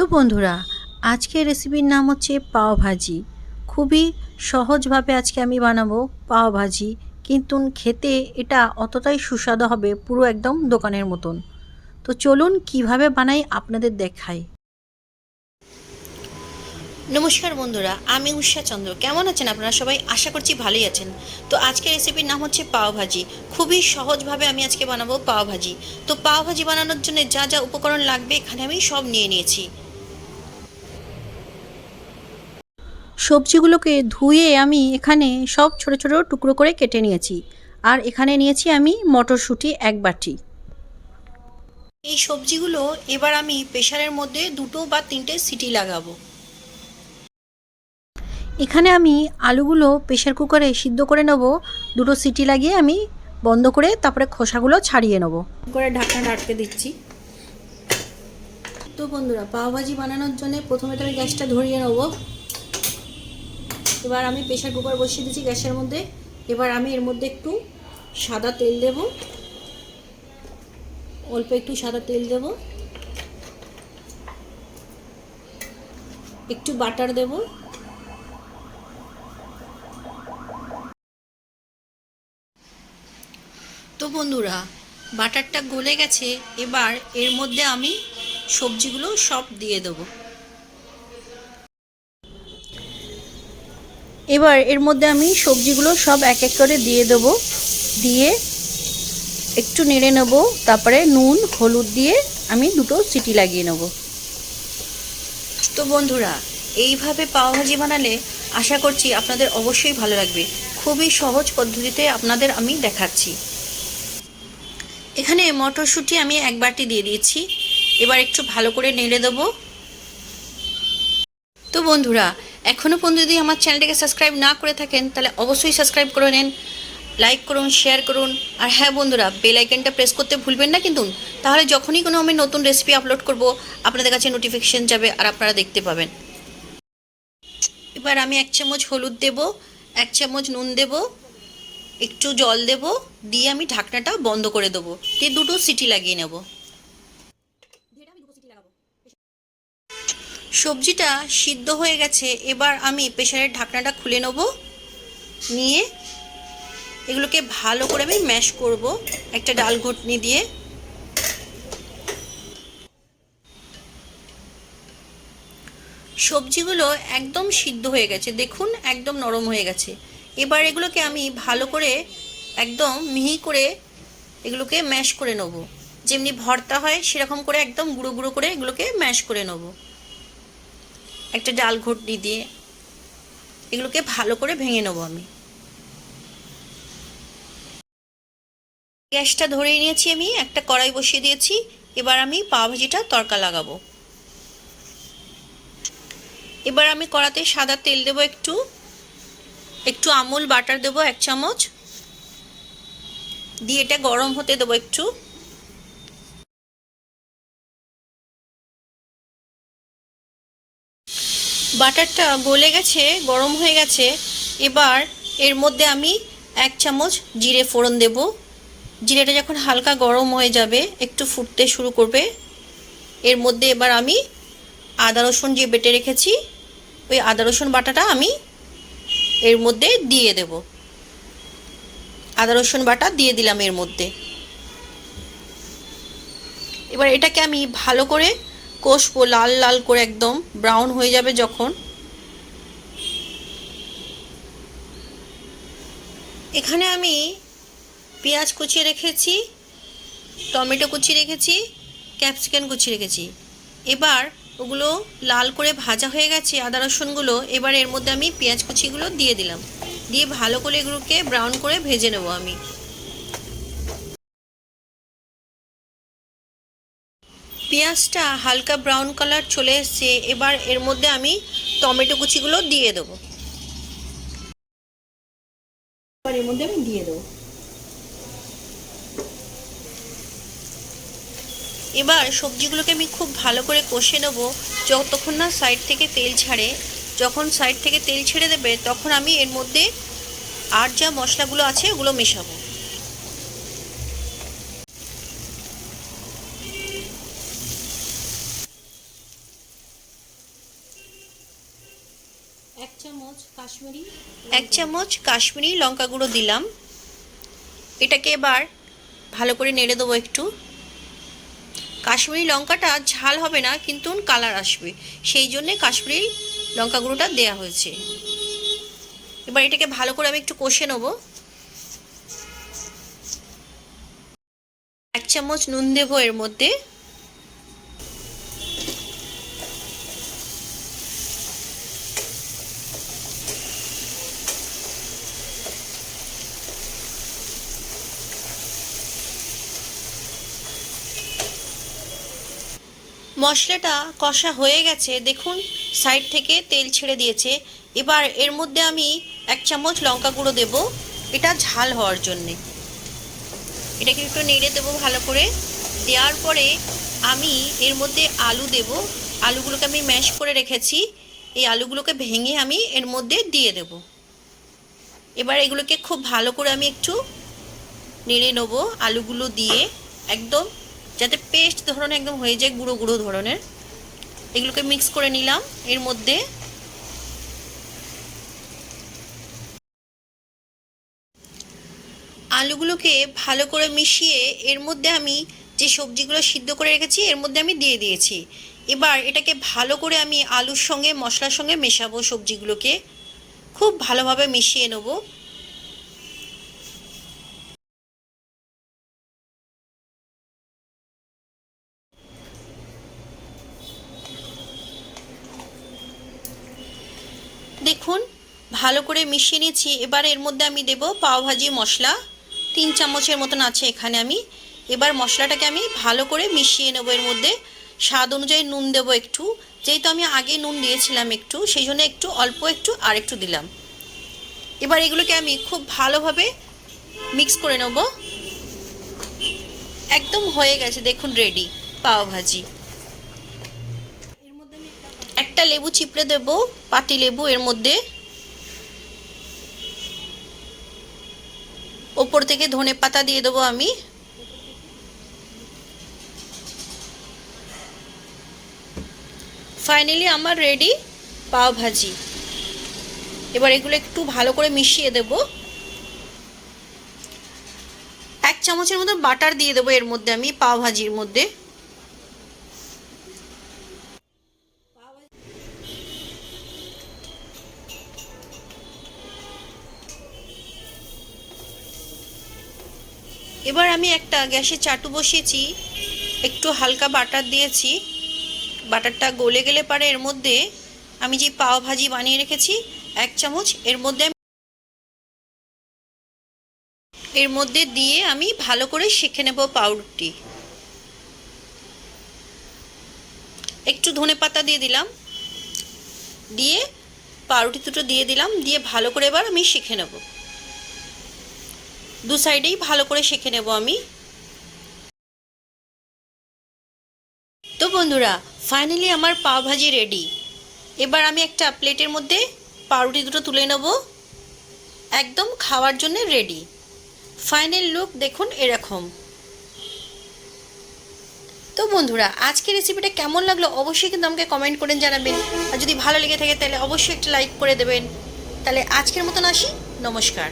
তো বন্ধুরা, আজকের রেসিপির নাম হচ্ছে পাও ভাজি। খুবই সহজভাবে আজকে আমি বানাবো পাও ভাজি, কিন্তু খেতে এটা অতটাই সুস্বাদু হবে, পুরো একদম দোকানের মতন। তো চলুন কিভাবে বানাই আপনাদের দেখাই। নমস্কার বন্ধুরা, আমি উষা চন্দ্র। কেমন আছেন আপনারা সবাই? আশা করছি ভালোই আছেন। তো আজকের রেসিপির নাম হচ্ছে পাও ভাজি। খুবই সহজভাবে আমি আজকে বানাবো পাও ভাজি। তো পাও ভাজি বানানোর জন্য যা যা উপকরণ লাগবে এখানে আমি সব নিয়ে নিয়েছি। সবজিগুলোকে ধুয়ে আমি এখানে সব ছোট ছোট টুকরো করে কেটে নিয়েছি। আর এখানে নিয়েছি আমি মটরশুঁটি 1 বাটি। এই সবজিগুলো এবার আমি প্রেসারের মধ্যে 2 বা 3টে সিটি লাগাবো। এখানে আমি আলুগুলো প্রেসার কুকারে সিদ্ধ করে নেব। 2টো সিটি লাগিয়ে আমি বন্ধ করে তারপরে খোসাগুলো ছাড়িয়ে নেব। করে ঢাকনাটা আটকে দিচ্ছি। তো বন্ধুরা, পাও ভাজি বানানোর জন্য প্রথমে তো আমি গ্যাসটা ধরিয়ে নেব। এবার আমি প্রেসার কুকার বসিয়ে দিয়েছি গ্যাসের মধ্যে। এবার আমি এর মধ্যে একটু সাদা তেল দেব, অল্প একটু সাদা তেল দেব, একটু বাটার দেব, তো বন্ধুরা বাটারটা গলে গেছে। এবার এর মধ্যে আমি সবজিগুলো সব দিয়ে দেব। এবার এর মধ্যে আমি সবজিগুলো সব এক এক করে দিয়ে দেব। দিয়ে একটু নেড়ে নেব, তারপরে নুন হলুদ দিয়ে আমি 2টো সিটি লাগিয়ে নেব। তো বন্ধুরা, এইভাবে পাও ভাজি বানালে আশা করছি আপনাদের অবশ্যই ভালো লাগবে। খুবই সহজ পদ্ধতিতে আপনাদের আমি দেখাচ্ছি। এখানে মটরশুঁটি আমি 1 বাটি দিয়ে দিয়েছি। এবার একটু ভালো করে নেড়ে দেবো। তো বন্ধুরা, এখনও পর্যন্ত যদি আমার চ্যানেলটাকে সাবস্ক্রাইব না করে থাকেন তাহলে অবশ্যই সাবস্ক্রাইব করে নেন, লাইক করুন, শেয়ার করুন। আর হ্যাঁ বন্ধুরা, বেল আইকনটা প্রেস করতে ভুলবেন না কিন্তু, তাহলে যখনই কোনো আমি নতুন রেসিপি আপলোড করব আপনাদের কাছে নোটিফিকেশন যাবে আর আপনারা দেখতে পাবেন। এবার আমি 1 চামচ হলুদ দেব, 1 চামচ নুন দেব, একটু জল দেব, দিয়ে আমি ঢাকনাটা বন্ধ করে দেবো। দিয়ে 2টো সিটি লাগিয়ে নেব। সবজিটা সিদ্ধ হয়ে গেছে। এবার আমি প্রেসারের ঢাকনাটা খুলে নেব। নিয়ে এগুলোকে ভালো করে আমি ম্যাশ করব একটা ডাল ঘুটনি দিয়ে। সবজিগুলো একদম সিদ্ধ হয়ে গেছে, দেখুন একদম নরম হয়ে গেছে। এবার এগুলোকে আমি ভালো করে একদম মিহি করে এগুলোকে ম্যাশ করে নেব। যেমনি ভর্তা হয় সেরকম করে একদম গুঁড়ো গুঁড়ো করে এগুলোকে ম্যাশ করে নেব একটা ডাল ঘুটনি দিয়ে। এগুলোকে ভালো করে ভেঙে নেব আমি। গ্যাসটা ধরিয়ে নিয়েছি, আমি একটা কড়াই বসিয়ে দিয়েছি। এবার আমি পাও ভাজিটা তড়কা লাগাবো। এবার আমি কড়াতে সাদা তেল দেবো, একটু একটু আমুল বাটার দেবো 1 চামচ, দিয়ে এটা গরম হতে দেবো একটু। বাটারটা গলে গেছে, গরম হয়ে গেছে। এবার এর মধ্যে আমি 1 চামচ জিরে ফোড়ন দেব। জিরেটা যখন হালকা গরম হয়ে যাবে, একটু ফুটতে শুরু করবে, এর মধ্যে এবার আমি আদা রসুন যে বেটে রেখেছি ওই আদা রসুন বাটাটা আমি এর মধ্যে দিয়ে দেব। আদা রসুন বাটা দিয়ে দিলাম এর মধ্যে। এবার এটাকে আমি ভালো করে কষবো, লাল লাল করে একদম ব্রাউন হয়ে যাবে যখন। এখানে আমি পেঁয়াজ কুচিয়ে রেখেছি, টমেটো কুচিয়ে রেখেছি, ক্যাপসিকাম কুচিয়ে রেখেছি। এবার ওগুলো লাল করে ভাজা হয়ে গেছে আদা রসুনগুলো। এবার এর মধ্যে আমি পেঁয়াজ কুচিগুলো দিয়ে দিলাম, দিয়ে ভালো করে এগুলোকে ব্রাউন করে ভেজে নেব আমি। পেঁয়াজটা হালকা ব্রাউন কালার চলে এসছে। এবার এর মধ্যে আমি টমেটো কুচিগুলো দিয়ে দেবো। এবার এর মধ্যে আমি দিয়ে দেবো। এবার সবজিগুলোকে আমি খুব ভালো করে কষে নেব যতক্ষণ না সাইড থেকে তেল ছাড়ে। যখন সাইড থেকে তেল ছেড়ে দেবে তখন আমি এর মধ্যে আর যা মশলাগুলো আছে ওগুলো মেশাবো। এক চামচ কাশ্মীরি লঙ্কা গুঁড়ো দিলাম। এটাকে এবার ভালো করে নেড়ে দেবো একটু। কাশ্মীরি লঙ্কাটা ঝাল হবে না, কিন্তু কালার আসবে, সেই জন্যে কাশ্মীরি লঙ্কা গুঁড়োটা দেওয়া হয়েছে। এবার এটাকে ভালো করে আমি একটু কষে নেব। 1 চামচ নুন দেবো এর মধ্যে। মশলাটা কষা হয়ে গেছে, দেখুন সাইড থেকে তেল ছেড়ে দিয়েছে। এবার এর মধ্যে আমি 1 চামচ লঙ্কা গুঁড়ো দেব, এটা ঝাল হওয়ার জন্যে। এটাকে একটু নেড়ে দেবো ভালো করে। দেওয়ার পরে আমি এর মধ্যে আলু দেব। আলুগুলোকে আমি ম্যাশ করে রেখেছি, এই আলুগুলোকে ভেঙে আমি এর মধ্যে দিয়ে দেব। এবার এগুলোকে খুব ভালো করে আমি একটু নেড়ে নেব আলুগুলো দিয়ে, একদম যাতে পেস্ট ধরনের একদম হয়ে যায়, গুঁড়ো গুঁড়ো ধরনের। এগুলোকে মিক্স করে নিলাম এর মধ্যে। আলুগুলোকে ভালো করে মিশিয়ে এর মধ্যে আমি যে সবজিগুলো সিদ্ধ করে রেখেছি এর মধ্যে আমি দিয়ে দিয়েছি। এবার এটাকে ভালো করে আমি আলুর সঙ্গে মশলার সঙ্গে মেশাবো, সবজিগুলোকে খুব ভালোভাবে মিশিয়ে নেব। দেখুন ভালো করে মিশিয়ে নিয়েছি। এবার এর মধ্যে আমি দেব পাওভাজি মশলা, 3 চামচের মতন আছে এখানে আমি। এবার মশলাটাকে আমি ভালো করে মিশিয়ে নেব। এর মধ্যে স্বাদ অনুযায়ী নুন দেব একটু, যেহেতু আমি আগে নুন দিয়েছিলাম একটু, সেই জন্য একটু অল্প একটু আর একটু দিলাম। এবার এগুলোকে আমি খুব ভালোভাবে মিক্স করে নেব। একদম হয়ে গেছে, দেখুন রেডি পাওভাজি। একটা লেবু চিপড়ে দেব, পাতি লেবু এর মধ্যে। ওপর থেকে ধনে পাতা দিয়ে দেবো আমি। ফাইনালি আমার রেডি পাওভাজি। এবার এগুলো একটু ভালো করে মিশিয়ে দেব। 1 চামচের মতো বাটার দিয়ে দেবো এর মধ্যে আমি পাওভাজির মধ্যে। এবার আমি একটা গ্যাসে চাটু বসিয়েছি, একটু হালকা বাটার দিয়েছি। বাটারটা গলে গেলে পারে এর মধ্যে আমি যে পাওভাজি বানিয়ে রেখেছি 1 চামচ এর মধ্যে দিয়ে আমি ভালো করে সেঁকে নেব পাউরুটি। একটু ধনে পাতা দিয়ে দিলাম, দিয়ে পাউরুটি দুটো দিয়ে দিলাম, দিয়ে ভালো করে এবার আমি সেঁকে নেব। দু সাইডেই ভালো করে সেঁকে নেব আমি। তো বন্ধুরা ফাইনালি আমার পাওভাজি রেডি। এবার আমি একটা প্লেটের মধ্যে পাউরুটি দুটো তুলে নেব, একদম খাওয়ার জন্য রেডি। ফাইনাল লুক দেখুন এরকম। তো বন্ধুরা আজকের রেসিপিটা কেমন লাগলো অবশ্যই কিন্তু আমাকে কমেন্ট করে জানাবেন। আর যদি ভালো লেগে থাকে তাহলে অবশ্যই একটা লাইক করে দেবেন। তাহলে আজকের মতন আসি, নমস্কার।